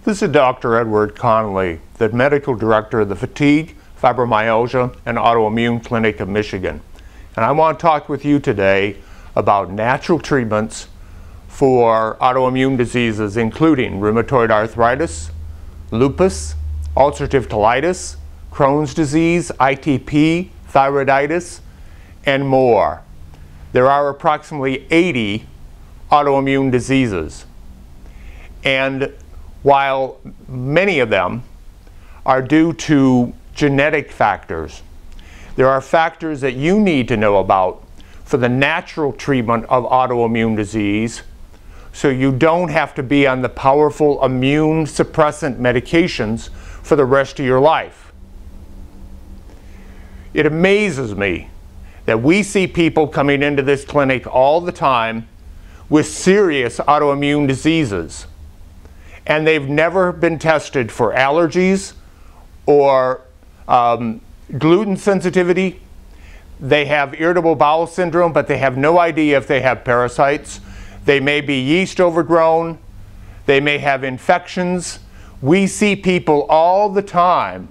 This is Dr. Edward Conley, the Medical Director of the Fatigue, Fibromyalgia, and Autoimmune Clinic of Michigan. And I want to talk with you today about natural treatments for autoimmune diseases including rheumatoid arthritis, lupus, ulcerative colitis, Crohn's disease, ITP, thyroiditis, and more. There are approximately 80 autoimmune diseases. And while many of them are due to genetic factors, there are factors that you need to know about for the natural treatment of autoimmune disease so you don't have to be on the powerful immune suppressant medications for the rest of your life. It amazes me that we see people coming into this clinic all the time with serious autoimmune diseases, and they've never been tested for allergies or gluten sensitivity. They have irritable bowel syndrome, but they have no idea if they have parasites. They may be yeast overgrown. They may have infections. We see people all the time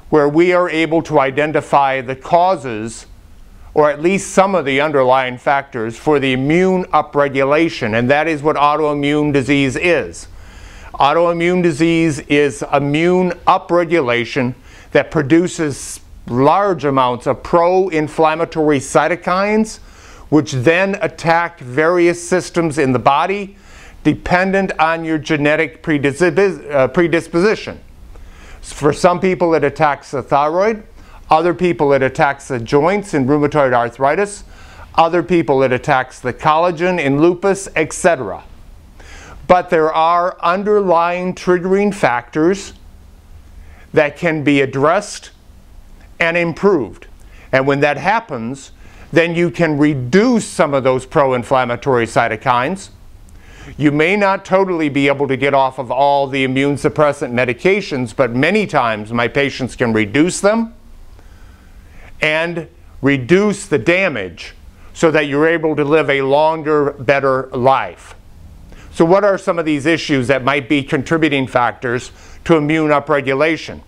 where we are able to identify the causes or at least some of the underlying factors for the immune upregulation, and that is what autoimmune disease is. Autoimmune disease is immune upregulation that produces large amounts of pro-inflammatory cytokines, which then attack various systems in the body dependent on your genetic predisposition. For some people it attacks the thyroid, other people it attacks the joints in rheumatoid arthritis, other people it attacks the collagen in lupus, etc. But there are underlying triggering factors that can be addressed and improved. And when that happens, then you can reduce some of those pro-inflammatory cytokines. You may not totally be able to get off of all the immune suppressant medications, but many times my patients can reduce them and reduce the damage so that you're able to live a longer, better life. So what are some of these issues that might be contributing factors to immune upregulation?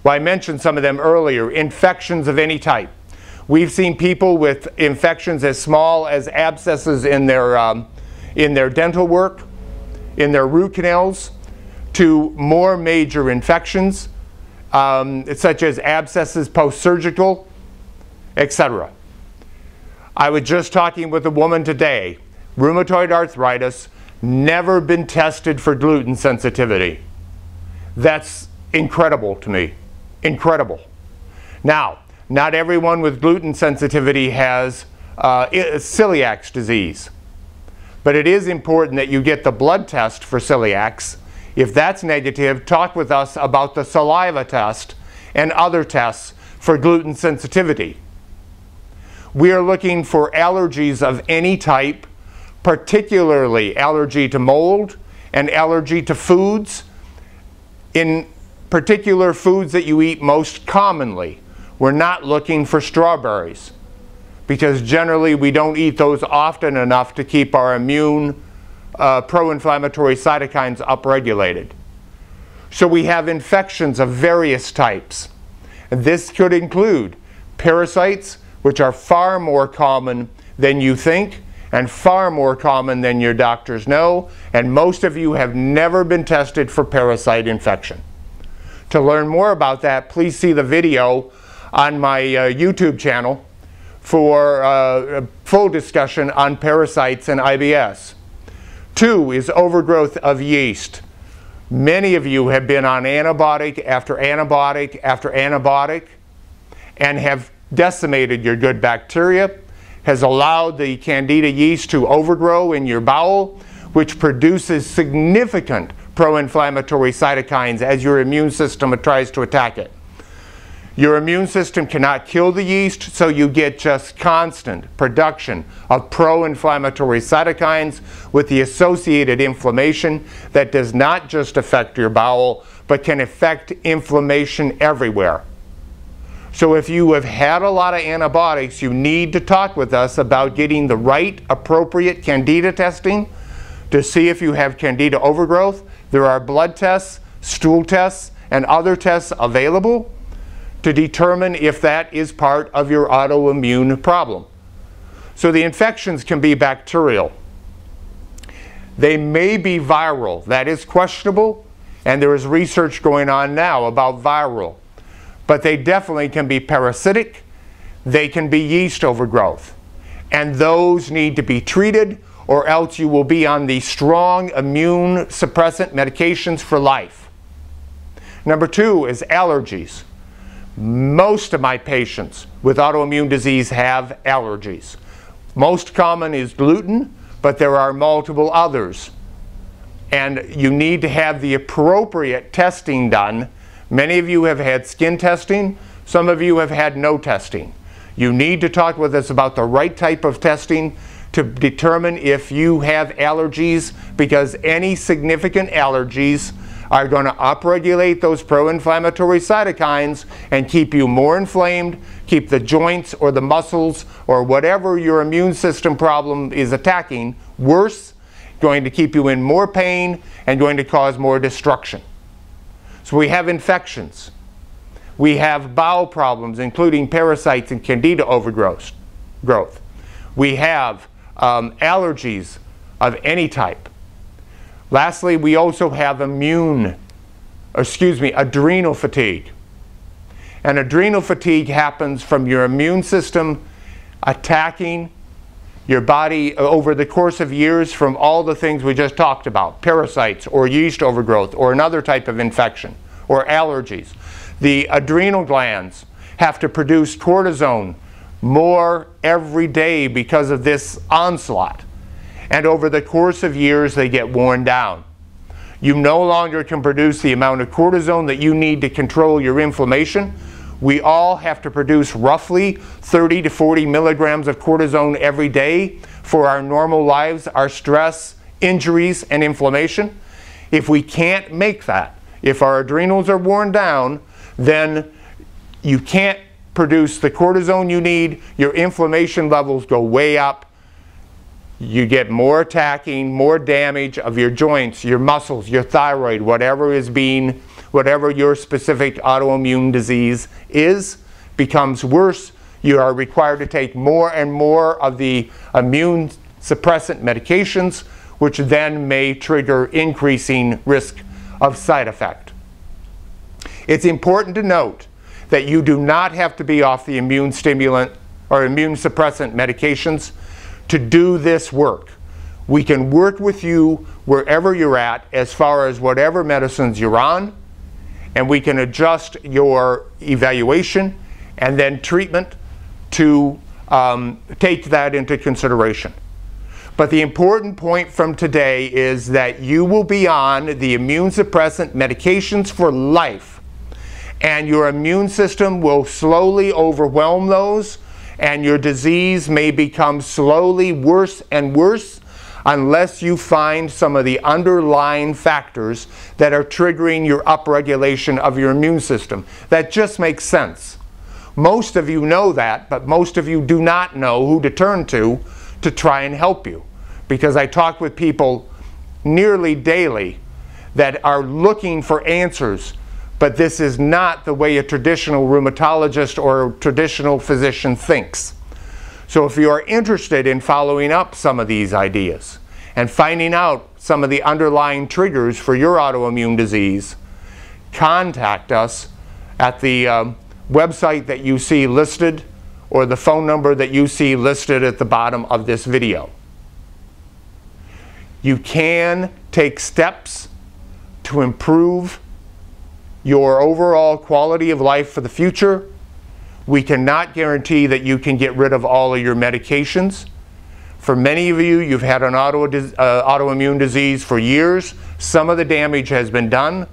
Well, I mentioned some of them earlier. Infections of any type. We've seen people with infections as small as abscesses in their dental work, in their root canals, to more major infections, such as abscesses post-surgical, etc. I was just talking with a woman today, rheumatoid arthritis, never been tested for gluten sensitivity. That's incredible to me. Incredible. Now, not everyone with gluten sensitivity has celiac disease, but it is important that you get the blood test for celiac. If that's negative, talk with us about the saliva test and other tests for gluten sensitivity. We are looking for allergies of any type, particularly allergy to mold and allergy to foods, in particular foods that you eat most commonly. We're not looking for strawberries because generally we don't eat those often enough to keep our immune pro-inflammatory cytokines upregulated. So we have infections of various types. And this could include parasites, which are far more common than you think and far more common than your doctors know, and most of you have never been tested for parasite infection. To learn more about that, please see the video on my YouTube channel for a full discussion on parasites and IBS. 2 is overgrowth of yeast. Many of you have been on antibiotic after antibiotic after antibiotic and have decimated your good bacteria, has allowed the candida yeast to overgrow in your bowel, which produces significant pro-inflammatory cytokines as your immune system tries to attack it. Your immune system cannot kill the yeast, so you get just constant production of pro-inflammatory cytokines with the associated inflammation that does not just affect your bowel, but can affect inflammation everywhere. So if you have had a lot of antibiotics, you need to talk with us about getting the right appropriate candida testing to see if you have candida overgrowth. There are blood tests, stool tests, and other tests available to determine if that is part of your autoimmune problem. So the infections can be bacterial. They may be viral. That is questionable, and there is research going on now about viral. But they definitely can be parasitic. They can be yeast overgrowth. And those need to be treated, or else you will be on the strong immune suppressant medications for life. Number 2 is allergies. Most of my patients with autoimmune disease have allergies. Most common is gluten, but there are multiple others. And you need to have the appropriate testing done. Many of you have had skin testing. Some of you have had no testing. You need to talk with us about the right type of testing to determine if you have allergies, because any significant allergies are going to upregulate those pro-inflammatory cytokines and keep you more inflamed, keep the joints or the muscles or whatever your immune system problem is attacking worse, going to keep you in more pain, and going to cause more destruction. So we have infections. We have bowel problems, including parasites and candida overgrowth. We have allergies of any type. Lastly, we also have adrenal fatigue. And adrenal fatigue happens from your immune system attacking your body over the course of years from all the things we just talked about, parasites or yeast overgrowth or another type of infection or allergies. The adrenal glands have to produce cortisone more every day because of this onslaught. And over the course of years, they get worn down. You no longer can produce the amount of cortisone that you need to control your inflammation. We all have to produce roughly 30 to 40 milligrams of cortisone every day for our normal lives, our stress, injuries, and inflammation. If we can't make that, if our adrenals are worn down, then you can't produce the cortisone you need. Your inflammation levels go way up. You get more attacking, more damage of your joints, your muscles, your thyroid, whatever your specific autoimmune disease is, becomes worse. You are required to take more and more of the immune suppressant medications, which then may trigger increasing risk of side effect. It's important to note that you do not have to be off the immune stimulant or immune suppressant medications to do this work. We can work with you wherever you're at as far as whatever medicines you're on, and we can adjust your evaluation and then treatment to take that into consideration. But the important point from today is that you will be on the immune suppressant medications for life, and your immune system will slowly overwhelm those, and your disease may become slowly worse and worse unless you find some of the underlying factors that are triggering your upregulation of your immune system. That just makes sense. Most of you know that, but most of you do not know who to turn to try and help you. Because I talk with people nearly daily that are looking for answers, but this is not the way a traditional rheumatologist or a traditional physician thinks. So if you are interested in following up some of these ideas and finding out some of the underlying triggers for your autoimmune disease, contact us at the website that you see listed or the phone number that you see listed at the bottom of this video. You can take steps to improve your overall quality of life for the future. We cannot guarantee that you can get rid of all of your medications. For many of you, you've had an autoimmune disease for years. Some of the damage has been done,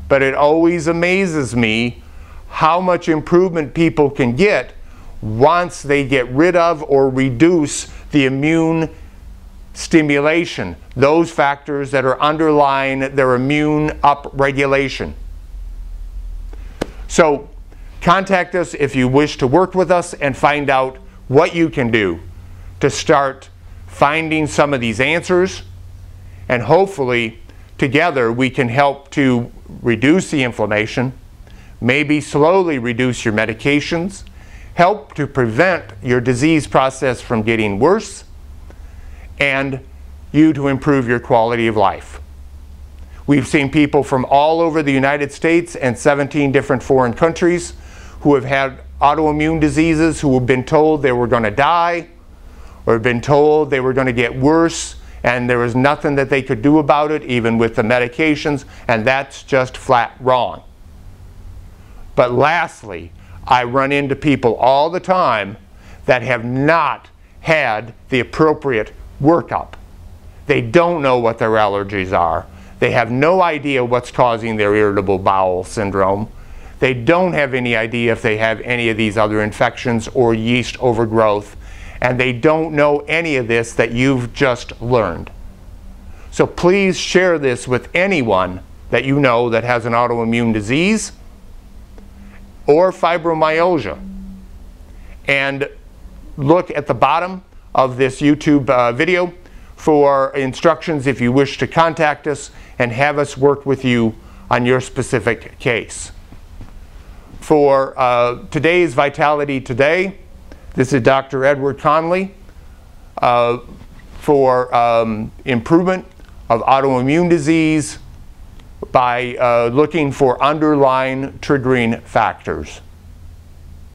but it always amazes me how much improvement people can get once they get rid of or reduce the immune stimulation, those factors that are underlying their immune upregulation. So contact us if you wish to work with us and find out what you can do to start finding some of these answers and hopefully together we can help to reduce the inflammation, maybe slowly reduce your medications, help to prevent your disease process from getting worse, and you to improve your quality of life. We've seen people from all over the United States and 17 different foreign countries who have had autoimmune diseases, who have been told they were going to die, or have been told they were going to get worse, and there was nothing that they could do about it, even with the medications, and that's just flat wrong. But lastly, I run into people all the time that have not had the appropriate workup. They don't know what their allergies are. They have no idea what's causing their irritable bowel syndrome. They don't have any idea if they have any of these other infections or yeast overgrowth. And they don't know any of this that you've just learned. So please share this with anyone that you know that has an autoimmune disease or fibromyalgia. And look at the bottom of this YouTube video for instructions if you wish to contact us and have us work with you on your specific case. For today's Vitality Today, this is Dr. Edward Conley for improvement of autoimmune disease by looking for underlying triggering factors.